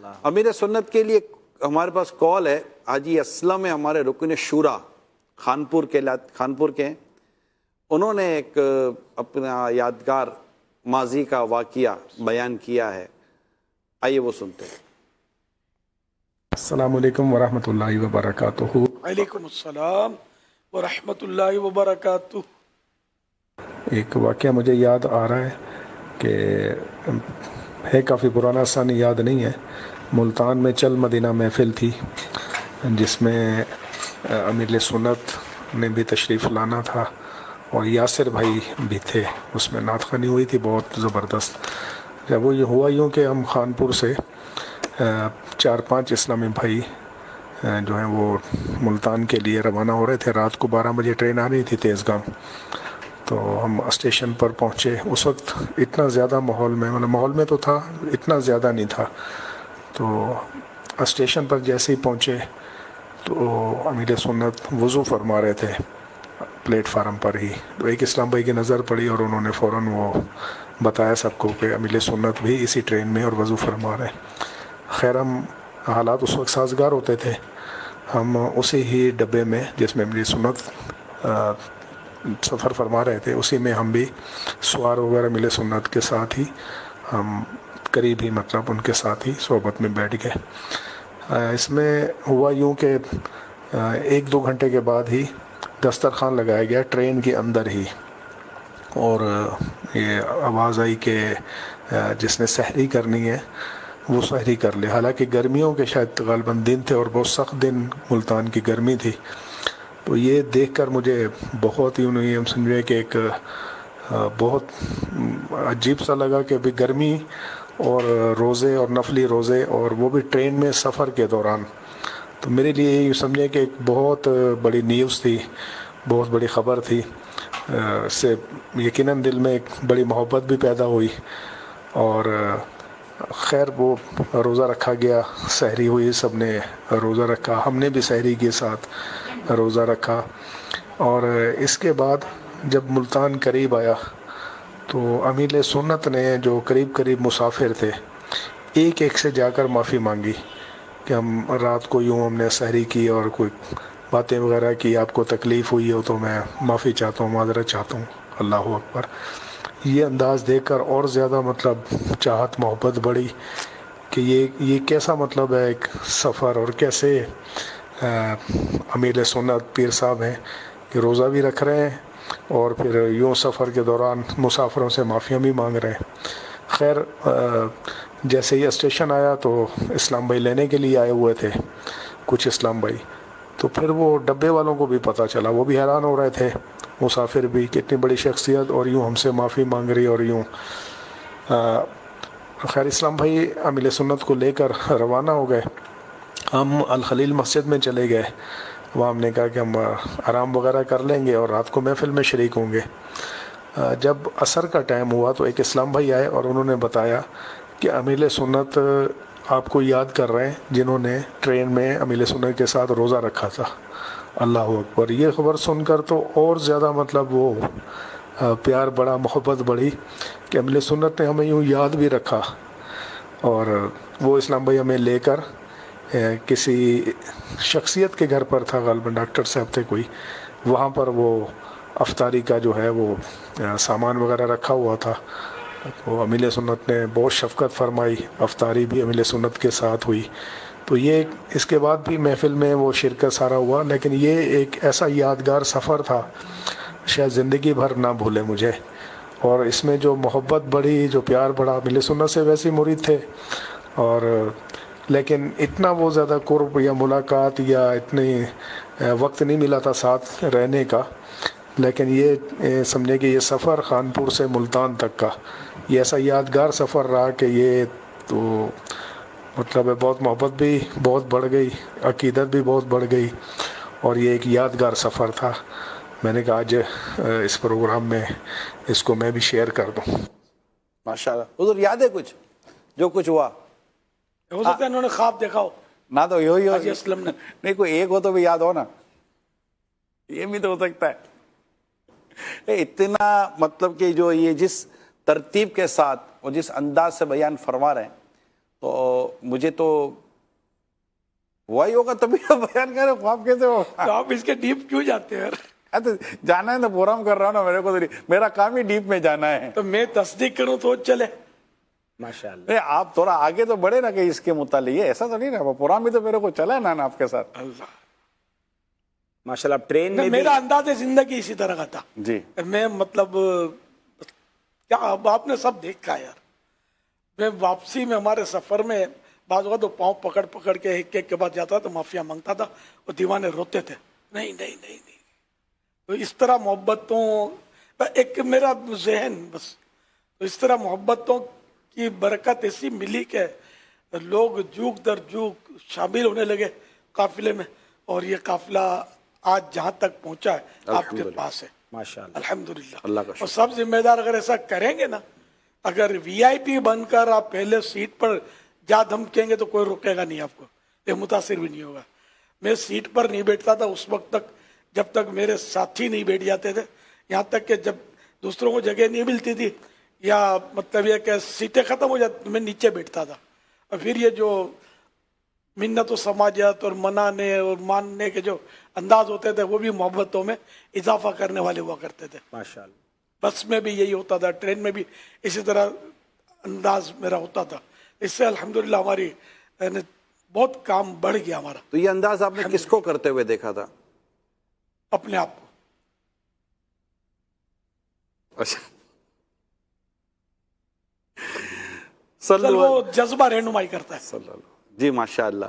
امیر سنت کے لیے ہمارے پاس کال ہے. حاجی اسلم ہے ہمارے رکن شورا خانپور کے ہیں. انہوں نے ایک اپنا یادگار ماضی کا واقعہ بیان کیا ہے, آئیے وہ سنتے ہیں. السلام علیکم ورحمۃ اللہ وبرکاتہ. وعلیکم السلام ورحمۃ اللہ وبرکاتہ. ایک واقعہ مجھے یاد آ رہا ہے کہ ہے کافی پرانا سن, یاد نہیں ہے. ملتان میں چل مدینہ محفل تھی جس میں امیر سنت نے بھی تشریف لانا تھا اور یاسر بھائی بھی تھے. اس میں نعت خوانی ہوئی تھی بہت زبردست. جب وہ ہوا یوں کہ ہم خانپور سے 4-5 اسلامی بھائی جو ہیں وہ ملتان کے لیے روانہ ہو رہے تھے. رات کو 12 بجے ٹرین آ رہی تھی تیز گام. تو ہم اسٹیشن پر پہنچے. اس وقت اتنا زیادہ ماحول میں تو تھا, اتنا زیادہ نہیں تھا. تو اسٹیشن پر جیسے ہی پہنچے تو امیر سنت وضو فرما رہے تھے پلیٹ فارم پر ہی. تو ایک اسلام بھائی کی نظر پڑی اور انہوں نے فوراً وہ بتایا سب کو کہ امیر سنت بھی اسی ٹرین میں اور وضو فرما رہے ہیں. خیر ہم حالات اس وقت سازگار ہوتے تھے. ہم اسی ہی ڈبے میں جس میں امیر سنت سفر فرما رہے تھے اسی میں ہم بھی سوار وغیرہ امیر سنت کے ساتھ ہی ہم قریب ہی ان کے ساتھ ہی صحبت میں بیٹھ گئے. اس میں ہوا یوں کہ 1-2 گھنٹے کے بعد ہی دسترخوان لگایا گیا ٹرین کے اندر ہی, اور یہ آواز آئی کہ جس نے سحری کرنی ہے وہ سحری کر لے. حالانکہ گرمیوں کے شاید غالباً دن تھے اور بہت سخت دن ملتان کی گرمی تھی. تو یہ دیکھ کر مجھے بہت ہی انہیں ہم سمجھے کہ ایک بہت عجیب سا لگا کہ ابھی گرمی اور روزے اور نفلی روزے اور وہ بھی ٹرین میں سفر کے دوران. تو میرے لیے یہ سمجھے کہ ایک بہت بڑی نیوز تھی, بہت بڑی خبر تھی. اس سے یقیناً دل میں ایک بڑی محبت بھی پیدا ہوئی. اور خیر وہ روزہ رکھا گیا, سحری ہوئی, سب نے روزہ رکھا, ہم نے بھی سحری کے ساتھ روزہ رکھا. اور اس کے بعد جب ملتان قریب آیا تو امیر سنت نے جو قریب مسافر تھے ایک سے جا کر معافی مانگی کہ ہم رات کو یوں ہم نے سحری کی اور کوئی باتیں وغیرہ کی, آپ کو تکلیف ہوئی ہو تو میں معافی چاہتا ہوں, معذرت چاہتا ہوں. اللہ اکبر. یہ انداز دیکھ کر اور زیادہ چاہت محبت بڑھی کہ یہ کیسا ہے ایک سفر, اور کیسے امیر سنت پیر صاحب ہیں کہ روزہ بھی رکھ رہے ہیں اور پھر یوں سفر کے دوران مسافروں سے معافیاں بھی مانگ رہے ہیں. خیر جیسے ہی اسٹیشن آیا تو اسلام بھائی لینے کے لیے آئے ہوئے تھے کچھ اسلام بھائی. تو پھر وہ ڈبے والوں کو بھی پتہ چلا, وہ بھی حیران ہو رہے تھے مسافر بھی, کتنی بڑی شخصیت اور یوں ہم سے معافی مانگ رہی اور یوں. خیر اسلام بھائی امیر سنت کو لے کر روانہ ہو گئے. ہم الخلیل مسجد میں چلے گئے. وہاں ہم نے کہا کہ ہم آرام وغیرہ کر لیں گے اور رات کو محفل میں شریک ہوں گے. جب عصر کا ٹائم ہوا تو ایک اسلام بھائی آئے اور انہوں نے بتایا کہ امیر سنت آپ کو یاد کر رہے ہیں جنہوں نے ٹرین میں امیر سنت کے ساتھ روزہ رکھا تھا. اللہ اکبر. یہ خبر سن کر تو اور زیادہ وہ پیار بڑا, محبت بڑھی کہ امیر سنت نے ہمیں یوں یاد بھی رکھا. اور وہ اسلام بھائی ہمیں لے کر کسی شخصیت کے گھر پر تھا, غالباً ڈاکٹر صاحب تھے کوئی, وہاں پر وہ افطاری کا جو ہے وہ سامان وغیرہ رکھا ہوا تھا. تو امیر سنت نے بہت شفقت فرمائی, افطاری بھی امیر سنت کے ساتھ ہوئی. تو یہ اس کے بعد بھی محفل میں وہ شرکت سارا ہوا. لیکن یہ ایک ایسا یادگار سفر تھا شاید زندگی بھر نہ بھولے مجھے. اور اس میں جو محبت بڑھی, جو پیار بڑھا, امیر سنت سے ویسے مرید تھے اور لیکن اتنا وہ زیادہ قرب یا ملاقات یا اتنی وقت نہیں ملا تھا ساتھ رہنے کا. لیکن یہ سمجھے کہ یہ سفر خانپور سے ملتان تک کا یہ ایسا یادگار سفر رہا کہ یہ تو بہت محبت بھی بہت بڑھ گئی, عقیدت بھی بہت بڑھ گئی, اور یہ ایک یادگار سفر تھا. میں نے کہا آج اس پروگرام میں اس کو میں بھی شیئر کر دوں. ماشاءاللہ. حضور یاد ہے کچھ جو کچھ ہوا؟ ہو سکتا ہے انہوں نے خواب دیکھا ہو. نہ تو یہی ہو, حاجی اسلم نے. نہیں کوئی ایک ہو تو بھی یاد ہو نا, یہ بھی تو ہو سکتا ہے. اتنا کہ جو یہ جس ترتیب کے ساتھ اور جس انداز سے بیان فرما رہے ہیں تو مجھے تو وہی ہوگا تبھی تو بیان کرے خواب کیسے ہوگا. تو آپ اس کے ڈیپ کیوں جاتے ہیں یار؟ تو جانا ہے نا پروگرام کر رہا ہوں نا میرے کو تو میرا کام ہی ڈیپ میں جانا ہے. تو میں تصدیق کروں تو چلے. ماشاءاللہ. نہیں آپ تھوڑا آگے تو بڑھے نا کہ اس کے متعلق یہ ایسا تو نہیں رہا پروگرام بھی تو میرے کو چلا ہے نا آپ کے ساتھ. اللہ ماشاءاللہ. اب ٹرین میں بھی میرا انداز زندگی اسی طرح کا تھا. جی میں مطلب کیا اب آپ نے سب دیکھا یار. میں واپسی میں ہمارے سفر میں بعض اوقات تو پاؤں پکڑ پکڑ کے ایک ایک کے بعد جاتا تو معافیا مانگتا تھا اور دیوانے روتے تھے نہیں نہیں نہیں نہیں. تو اس طرح محبتوں ایک میرا ذہن بس تو اس طرح محبتوں کی برکت ایسی ملی کہ لوگ جوک در جوک شامل ہونے لگے قافلے میں اور یہ قافلہ آج جہاں تک پہنچا ہے آپ کے پاس ہے ماشاءاللہ. الحمدللہ. اللہ کا اور سب ذمہ دار اگر ایسا کریں گے نا, اگر وی آئی پی بن کر آپ پہلے سیٹ پر جا دھمکیں گے تو کوئی روکے گا نہیں آپ کو, یہ متاثر بھی نہیں ہوگا. میں سیٹ پر نہیں بیٹھتا تھا اس وقت تک جب تک میرے ساتھی نہیں بیٹھ جاتے تھے, یہاں تک کہ جب دوسروں کو جگہ نہیں ملتی تھی یا مطلب یہ کہ سیٹیں ختم ہو جاتی میں نیچے بیٹھتا تھا. اور پھر یہ جو منت و سماجت اور منانے اور ماننے کے جو انداز ہوتے تھے وہ بھی محبتوں میں اضافہ کرنے والے ہوا کرتے تھے. ماشاءاللہ. بس میں بھی یہی ہوتا تھا, ٹرین میں بھی اسی طرح انداز میرا ہوتا تھا. اس سے الحمدللہ ہماری بہت کام بڑھ گیا ہمارا. تو یہ انداز آپ نے کس کو کرتے ہوئے دیکھا تھا؟ اپنے آپ کو. اچھا چل وہ جذبہ رہنمائی کرتا ہے. جی ماشاء اللہ.